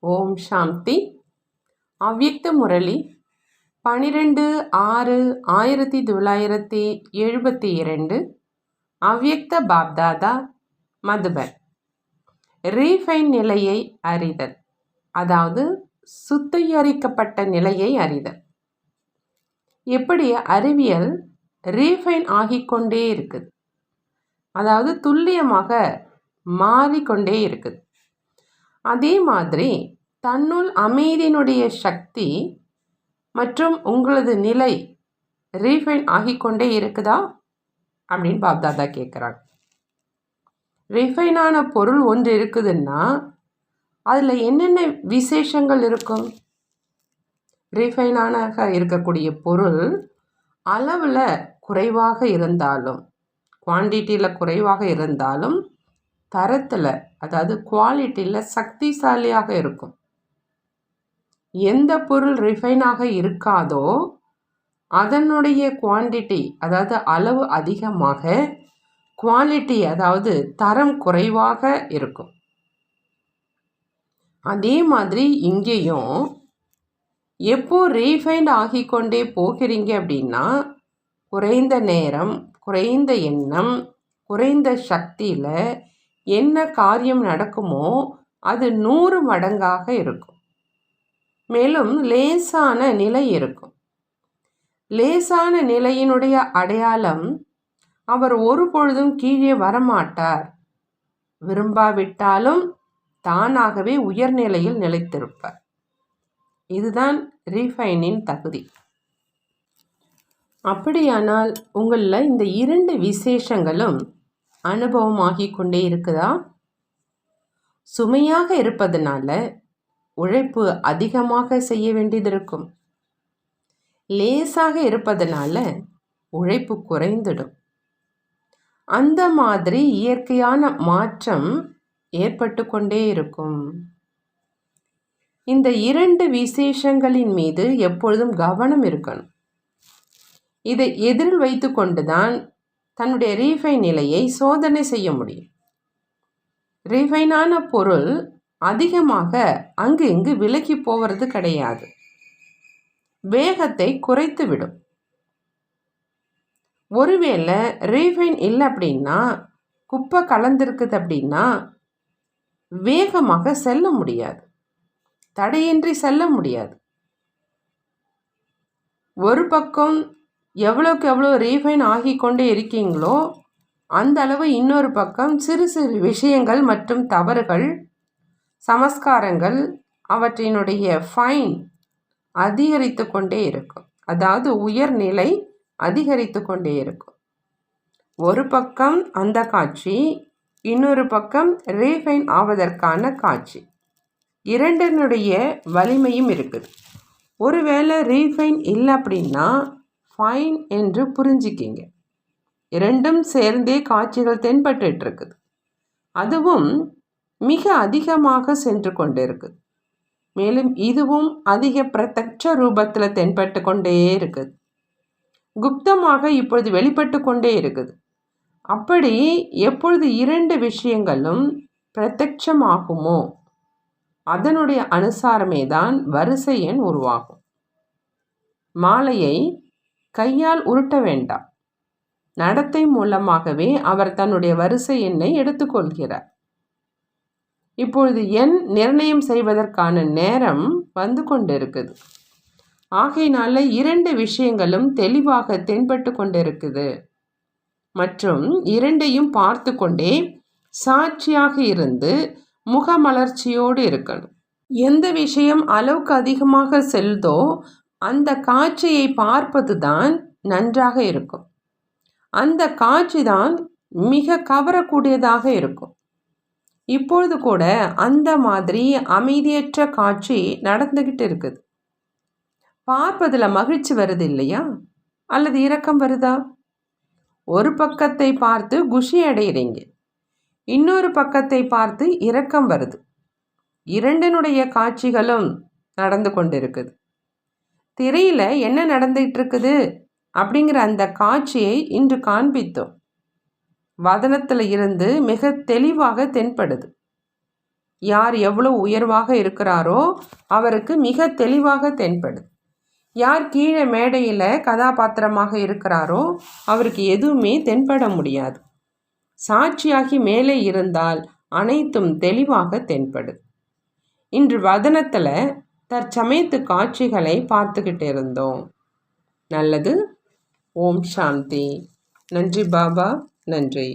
ஓம் சாந்தி. அவ்யக்த முரளி 12/6/1972. அவ்யக்த பாப்தாதா, மதுபன். ரீஃபைன் நிலையை அறிதல், அதாவது சுத்திகரிக்கப்பட்ட நிலையை அறிதல். எப்படி அறிவியல் ரீஃபைன் ஆகிக்கொண்டே இருக்குது, அதாவது துல்லியமாக மாறிக்கொண்டே இருக்குது. அதே மாதிரி தன்னுள் அமைதியினுடைய சக்தி மற்றும் உங்களது நிலை ரீஃபைன் ஆகிக்கொண்டே இருக்குதா அப்படின்னு பாப்தாதா கேட்குறாங்க. ரீஃபைனான பொருள் ஒன்று இருக்குதுன்னா அதில் என்னென்ன விசேஷங்கள் இருக்கும்? ரீஃபைனாக இருக்கக்கூடிய பொருள் அளவில் குறைவாக இருந்தாலும், குவான்டிட்டியில் குறைவாக இருந்தாலும், தரத்தில் அதாவது குவாலிட்டியில் சக்திசாலியாக இருக்கும். எந்த பொருள் ரிஃபைனாக இருக்காதோ அதனுடைய குவான்டிட்டி அதாவது அளவு அதிகமாக, குவாலிட்டி அதாவது தரம் குறைவாக இருக்கும். அதே மாதிரி இங்கேயும் எப்போ ரீஃபைண்ட் ஆகிக்கொண்டே போகிறீங்க அப்படின்னா, குறைந்த நேரம், குறைந்த எண்ணம், குறைந்த சக்தியில் என்ன காரியம் நடக்குமோ அது 100 மடங்காக இருக்கும். மேலும் லேசான நிலை இருக்கும். லேசான நிலையினுடைய அடையாளம், அவர் ஒரு பொழுதும் கீழே வரமாட்டார். விரும்பாவிட்டாலும் தானாகவே உயர்நிலையில் நிலைத்திருப்பார். இதுதான் ரீஃபைனின் தகுதி. அப்படியானால் உங்களில் இந்த 2 விசேஷங்களும் அனுபவமாகிக் கொண்டே இருக்குதா? சுமையாக இருப்பதனால உழைப்பு அதிகமாக செய்ய வேண்டியது இருக்கும். லேசாக இருப்பதனால உழைப்பு குறைந்துடும். அந்த மாதிரி இயற்கையான மாற்றம் ஏற்பட்டு கொண்டே இருக்கும். இந்த 2 விசேஷங்களின் மீது எப்பொழுதும் கவனம் இருக்கணும். இதை எதிரில் வைத்து கொண்டுதான் தன்னுடைய ரீஃபைன் நிலையை சோதனை செய்ய முடியும். ரீஃபைனான பொருள் அதிகமாக அங்கு இங்கு விலகி போவது கிடையாது. வேகத்தை குறைத்து விடும். ஒருவேளை ரீஃபைன் இல்லை அப்படின்னா, குப்பை கலந்திருக்குது அப்படின்னா வேகமாக செல்ல முடியாது, தடையின்றி செல்ல முடியாது. ஒரு பக்கம் எவ்வளோக்கு எவ்வளோ ரீஃபைன் ஆகி கொண்டே இருக்கீங்களோ அந்த அளவு இன்னொரு பக்கம் சிறு சிறு விஷயங்கள் மற்றும் தவறுகள், சமஸ்காரங்கள், அவற்றினுடைய ஃபைன் அதிகரித்து கொண்டே இருக்கும். அதாவது உயர்நிலை அதிகரித்து கொண்டே இருக்கும். ஒரு பக்கம் அந்த காட்சி, இன்னொரு பக்கம் ரீஃபைன் ஆவதற்கான காட்சி. இரண்டினுடைய வலிமையும் இருக்குது. ஒருவேளை ரீஃபைன் இல்லை அப்படின்னா ஃபைன் என்று புரிஞ்சிக்கிங்க. இரண்டும் சேர்ந்தே காட்சிகள் தென்பட்டு இருக்குது. அதுவும் மிக அதிகமாக சென்று கொண்டு இருக்குது. மேலும் இதுவும் அதிக பிரத்யட்ச ரூபத்தில் தென்பட்டு கொண்டே இருக்குது. குப்தமாக இப்பொழுது வெளிப்பட்டு கொண்டே இருக்குது. அப்படி எப்பொழுது 2 விஷயங்களும் பிரத்யட்சமாகுமோ அதனுடைய அனுசாரமே தான் வரிசை எண் உருவாகும். மாலையை கையால் உருட்ட வேண்டாம். நடத்தை மூலமாகவே அவர் தன்னுடைய வரிசை எண்ணை எடுத்துக்கொள்கிறார். இப்பொழுது எண் நிர்ணயம் செய்வதற்கான நேரம் வந்து கொண்டிருக்குது. ஆகையினால 2 விஷயங்களும் தெளிவாக தென்பட்டு கொண்டிருக்குது. மற்றும் 2ஐயும் பார்த்து கொண்டே சாட்சியாக இருந்து முகமலர்ச்சியோடு இருக்கணும். எந்த விஷயம் அளவுக்கு அதிகமாக செல்தோ அந்த காட்சியை பார்ப்பது தான் நன்றாக இருக்கும். அந்த காட்சி தான் மிக கவரக்கூடியதாக இருக்கும். இப்பொழுது கூட அந்த மாதிரி அமைதியற்ற காட்சி நடந்துக்கிட்டு இருக்குது. பார்ப்பதில் மகிழ்ச்சி வருது இல்லையா? அல்லது இரக்கம் வருதா? ஒரு பக்கத்தை பார்த்து குஷி அடைகிறீங்க, இன்னொரு பக்கத்தை பார்த்து இரக்கம் வருது. இரண்டினுடைய காட்சிகளும் நடந்து கொண்டிருக்குது. திரையில் என்ன நடந்துகிட்டு இருக்குது அப்படிங்கிற அந்த காட்சியை இன்று காண்பித்தோம். வதனத்தில் இருந்து மிக தெளிவாக தென்படுது. யார் எவ்வளோ உயர்வாக இருக்கிறாரோ அவருக்கு மிக தெளிவாக தென்படுது. யார் கீழே மேடையில் கதாபாத்திரமாக இருக்கிறாரோ அவருக்கு எதுவுமே தென்பட முடியாது. சாட்சியாகி மேலே இருந்தால் அனைத்தும் தெளிவாக தென்படுது. இன்று வதனத்தில் தற்சமயத்து காட்சிகளை பார்த்துக்கிட்டு இருந்தோம். நல்லது. ஓம் சாந்தி. நன்றி பாபா. நன்றி.